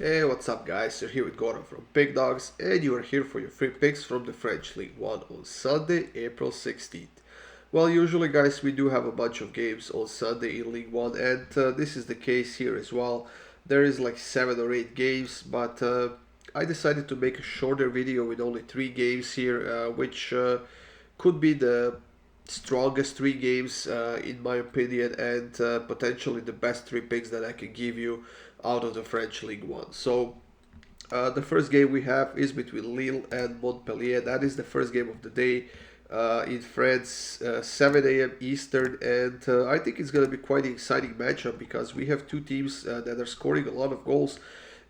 Hey, what's up guys? You're here with Goran from Pick Dawgz, and you are here for your free picks from the French Ligue 1 on Sunday, April 16th. Well, usually guys, we do have a bunch of games on Sunday in Ligue 1, and this is the case here as well. There is like 7 or 8 games, but I decided to make a shorter video with only 3 games here, which could be the strongest 3 games in my opinion, and potentially the best 3 picks that I can give you out of the French Ligue 1. So the first game we have is between Lille and Montpellier. That is the first game of the day in France, 7 a.m. Eastern, and I think it's going to be quite an exciting matchup because we have 2 teams that are scoring a lot of goals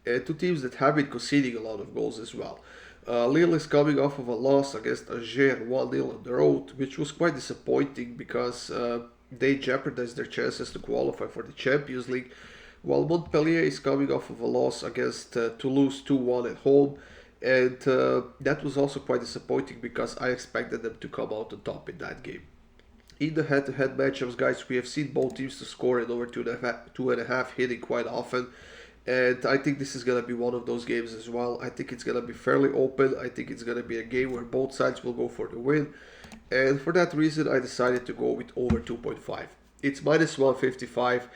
and 2 teams that have been conceding a lot of goals as well. Lille is coming off of a loss against Angers 1-0 on the road, which was quite disappointing because they jeopardized their chances to qualify for the Champions League, while Montpellier is coming off of a loss against Toulouse 2-1 at home, and that was also quite disappointing because I expected them to come out on top in that game. In the head-to-head matchups, guys, we have seen both teams to score in over 2.5 hitting quite often, and I think this is going to be one of those games as well. I think it's going to be fairly open. I think it's going to be a game where both sides will go for the win, and for that reason I decided to go with over 2.5. It's minus 155.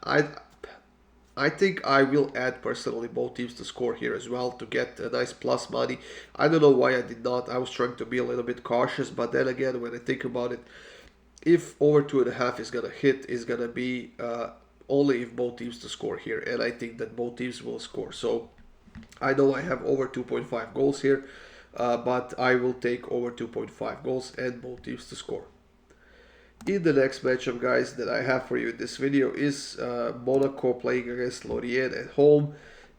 I think I will add personally both teams to score here as well to get a nice plus money. I don't know why I did not. I was trying to be a little bit cautious, but then again, when I think about it, if over 2.5 is gonna hit, is gonna be only if both teams to score here, and I think that both teams will score. So I know I have over 2.5 goals here, but I will take over 2.5 goals and both teams to score. In the next matchup, guys, that I have for you in this video is Monaco playing against Lorient at home,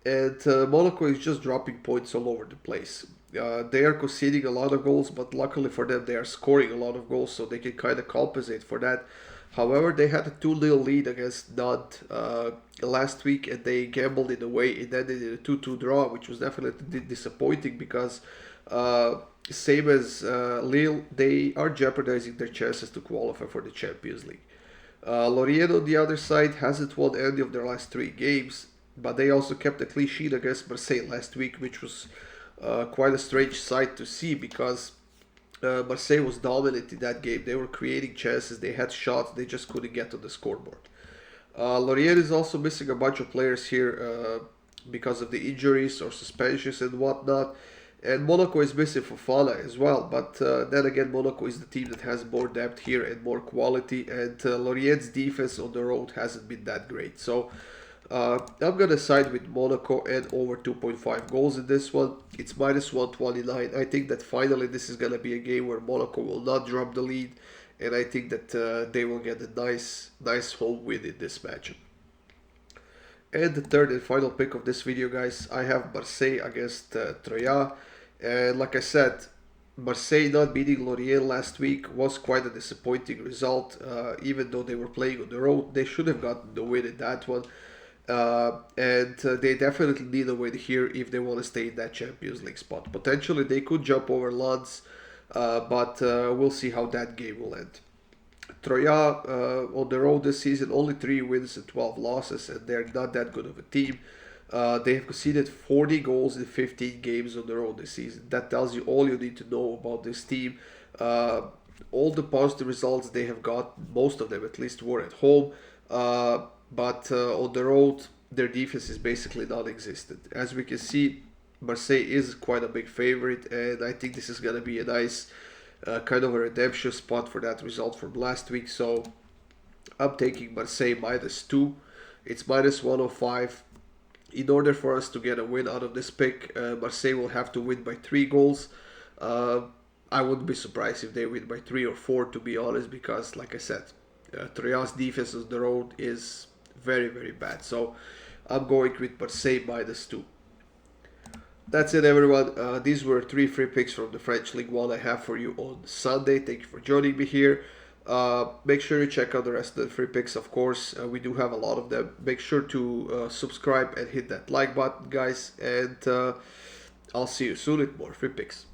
and Monaco is just dropping points all over the place. They are conceding a lot of goals, but luckily for them, they are scoring a lot of goals, so they can kind of compensate for that. However, they had a 2-0 lead against Nantes last week, and they gambled in a way, and ended in a 2-2 draw, which was definitely disappointing because same as Lille, they are jeopardizing their chances to qualify for the Champions League. Lorient, on the other side, hasn't won any of their last 3 games, but they also kept a clean sheet against Marseille last week, which was quite a strange sight to see because Marseille was dominant in that game. They were creating chances, they had shots, they just couldn't get to the scoreboard. Lorient is also missing a bunch of players here because of the injuries or suspensions and whatnot. And Monaco is missing Fofana as well, but then again, Monaco is the team that has more depth here and more quality, and Lorient's defense on the road hasn't been that great. So I'm going to side with Monaco and over 2.5 goals in this one. It's minus 129. I think that finally this is going to be a game where Monaco will not drop the lead, and I think that they will get a nice home win in this matchup. And the third and final pick of this video, guys, I have Marseille against Troyes. And like I said, Marseille not beating Lorient last week was quite a disappointing result. Even though they were playing on the road, they should have gotten the win in that one. And they definitely need a win here if they want to stay in that Champions League spot. Potentially they could jump over Lens, but we'll see how that game will end. Troyes on the road this season, only 3 wins and 12 losses, and they're not that good of a team. They have conceded 40 goals in 15 games on the road this season. That tells you all you need to know about this team. All the positive results they have got, most of them at least, were at home. But on the road, their defense is basically non-existent. As we can see, Marseille is quite a big favorite, and I think this is going to be a nice kind of a redemption spot for that result from last week. So I'm taking Marseille minus 2. It's minus 105. In order for us to get a win out of this pick, Marseille will have to win by 3 goals. I wouldn't be surprised if they win by 3 or 4, to be honest, because, like I said, Troyes' defense on the road is very, very bad. So I'm going with Marseille minus 2. That's it, everyone. These were 3 free picks from the French Ligue 1 I have for you on Sunday. Thank you for joining me here. Make sure you check out the rest of the free picks, of course. We do have a lot of them. Make sure to subscribe and hit that like button, guys. And I'll see you soon with more free picks.